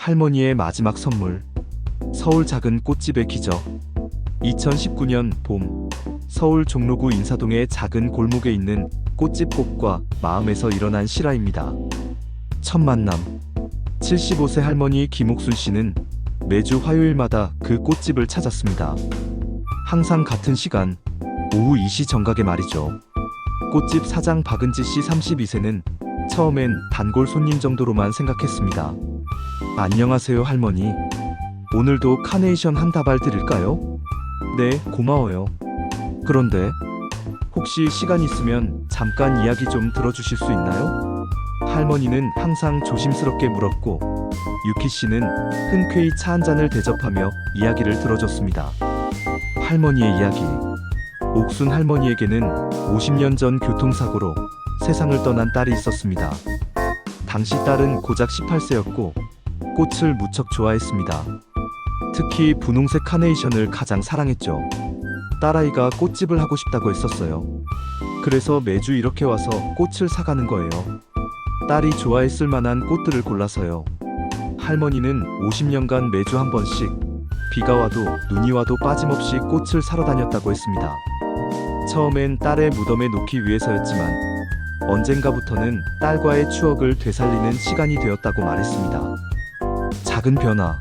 할머니의 마지막 선물. 서울 작은 꽃집의 기적. 2019년 봄, 서울 종로구 인사동의 작은 골목에 있는 꽃집 꽃과 마음에서 일어난 실화입니다. 첫 만남. 75세 할머니 김옥순 씨는 매주 화요일마다 그 꽃집을 찾았습니다. 항상 같은 시간, 오후 2시 정각에 말이죠. 꽃집 사장 박은지 씨 32세는 처음엔 단골 손님 정도로만 생각했습니다. 안녕하세요 할머니. 오늘도 카네이션 한 다발 드릴까요? 네, 고마워요. 그런데 혹시 시간 있으면 잠깐 이야기 좀 들어주실 수 있나요? 할머니는 항상 조심스럽게 물었고 유키 씨는 흔쾌히 차 한 잔을 대접하며 이야기를 들어줬습니다. 할머니의 이야기. 옥순 할머니에게는 50년 전 교통사고로 세상을 떠난 딸이 있었습니다. 당시 딸은 고작 18세였고 꽃을 무척 좋아했습니다. 특히 분홍색 카네이션을 가장 사랑했죠. 딸아이가 꽃집을 하고 싶다고 했었어요. 그래서 매주 이렇게 와서 꽃을 사가는 거예요. 딸이 좋아했을 만한 꽃들을 골라서요. 할머니는 50년간 매주 한 번씩 비가 와도 눈이 와도 빠짐없이 꽃을 사러 다녔다고 했습니다. 처음엔 딸의 무덤에 놓기 위해서였지만 언젠가부터는 딸과의 추억을 되살리는 시간이 되었다고 말했습니다. 작은 변화.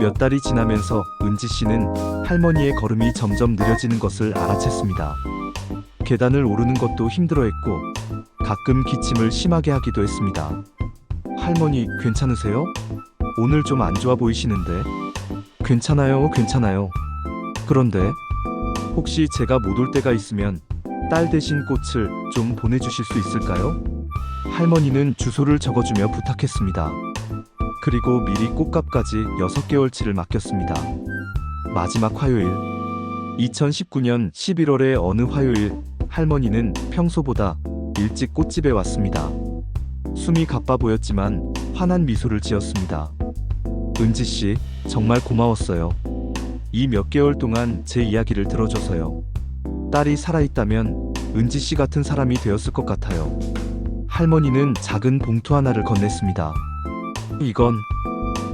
몇 달이 지나면서 은지 씨는 할머니의 걸음이 점점 느려지는 것을 알아챘습니다. 계단을 오르는 것도 힘들어했고 가끔 기침을 심하게 하기도 했습니다. 할머니, 괜찮으세요? 오늘 좀 안 좋아 보이시는데. 괜찮아요, 괜찮아요. 그런데 혹시 제가 못 올 때가 있으면 딸 대신 꽃을 좀 보내주실 수 있을까요? 할머니는 주소를 적어주며 부탁했습니다. 그리고 미리 꽃값까지 6개월치를 맡겼습니다. 마지막 화요일. 2019년 11월의 어느 화요일, 할머니는 평소보다 일찍 꽃집에 왔습니다. 숨이 가빠 보였지만 환한 미소를 지었습니다. 은지 씨, 정말 고마웠어요. 이 몇 개월 동안 제 이야기를 들어줘서요. 딸이 살아있다면 은지 씨 같은 사람이 되었을 것 같아요. 할머니는 작은 봉투 하나를 건넸습니다. 이건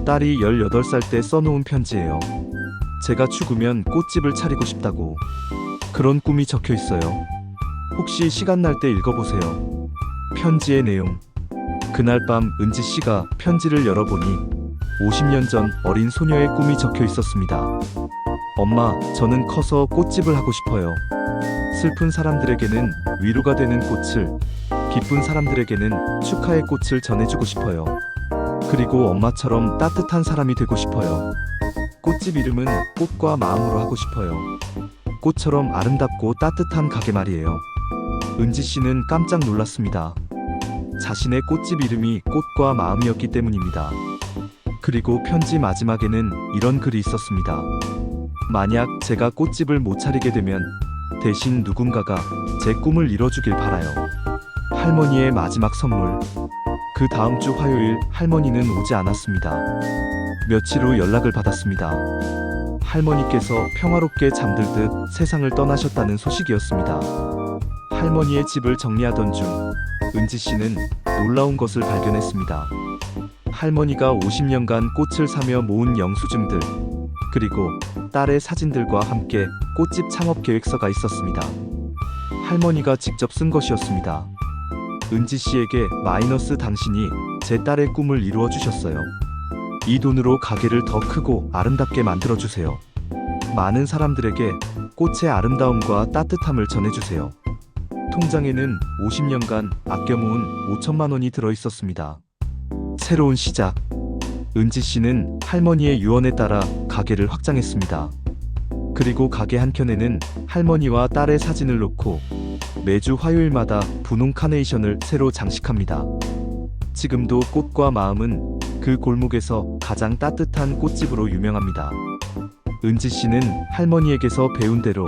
딸이 18살 때 써놓은 편지예요. 제가 죽으면 꽃집을 차리고 싶다고. 그런 꿈이 적혀 있어요. 혹시 시간 날 때 읽어보세요. 편지의 내용. 그날 밤 은지 씨가 편지를 열어보니 50년 전 어린 소녀의 꿈이 적혀 있었습니다. 엄마, 저는 커서 꽃집을 하고 싶어요. 슬픈 사람들에게는 위로가 되는 꽃을, 기쁜 사람들에게는 축하의 꽃을 전해주고 싶어요. 그리고 엄마처럼 따뜻한 사람이 되고 싶어요. 꽃집 이름은 꽃과 마음으로 하고 싶어요. 꽃처럼 아름답고 따뜻한 가게 말이에요. 은지 씨는 깜짝 놀랐습니다. 자신의 꽃집 이름이 꽃과 마음이었기 때문입니다. 그리고 편지 마지막에는 이런 글이 있었습니다. 만약 제가 꽃집을 못 차리게 되면 대신 누군가가 제 꿈을 이뤄주길 바라요. 할머니의 마지막 선물. 그 다음 주 화요일, 할머니는 오지 않았습니다. 며칠 후 연락을 받았습니다. 할머니께서 평화롭게 잠들듯 세상을 떠나셨다는 소식이었습니다. 할머니의 집을 정리하던 중 은지 씨는 놀라운 것을 발견했습니다. 할머니가 50년간 꽃을 사며 모은 영수증들, 그리고 딸의 사진들과 함께 꽃집 창업 계획서가 있었습니다. 할머니가 직접 쓴 것이었습니다. 은지 씨에게 마이너스 당신이 제 딸의 꿈을 이루어 주셨어요. 이 돈으로 가게를 더 크고 아름답게 만들어 주세요. 많은 사람들에게 꽃의 아름다움과 따뜻함을 전해주세요. 통장에는 50년간 아껴 모은 5천만 원이 들어 있었습니다. 새로운 시작. 은지 씨는 할머니의 유언에 따라 가게를 확장했습니다. 그리고 가게 한켠에는 할머니와 딸의 사진을 놓고 매주 화요일마다 분홍 카네이션을 새로 장식합니다. 지금도 꽃과 마음은 그 골목에서 가장 따뜻한 꽃집으로 유명합니다. 은지 씨는 할머니에게서 배운 대로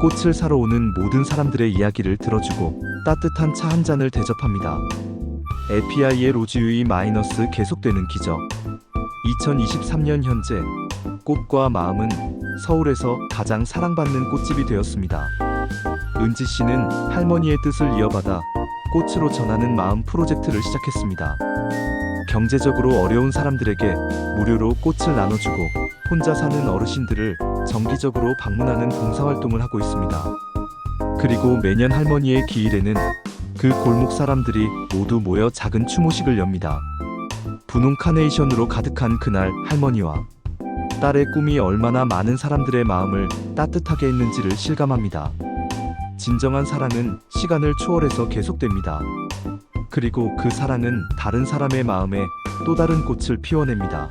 꽃을 사러 오는 모든 사람들의 이야기를 들어주고 따뜻한 차 한 잔을 대접합니다. 에피아이의 로즈유이 마이너스 계속되는 기적. 2023년 현재 꽃과 마음은 서울에서 가장 사랑받는 꽃집이 되었습니다. 은지 씨는 할머니의 뜻을 이어받아 꽃으로 전하는 마음 프로젝트를 시작했습니다. 경제적으로 어려운 사람들에게 무료로 꽃을 나눠주고 혼자 사는 어르신들을 정기적으로 방문하는 봉사활동을 하고 있습니다. 그리고 매년 할머니의 기일에는 그 골목 사람들이 모두 모여 작은 추모식을 엽니다. 분홍 카네이션으로 가득한 그날 할머니와 딸의 꿈이 얼마나 많은 사람들의 마음을 따뜻하게 했는지를 실감합니다. 진정한 사랑은 시간을 초월해서 계속됩니다. 그리고 그 사랑은 다른 사람의 마음에 또 다른 꽃을 피워냅니다.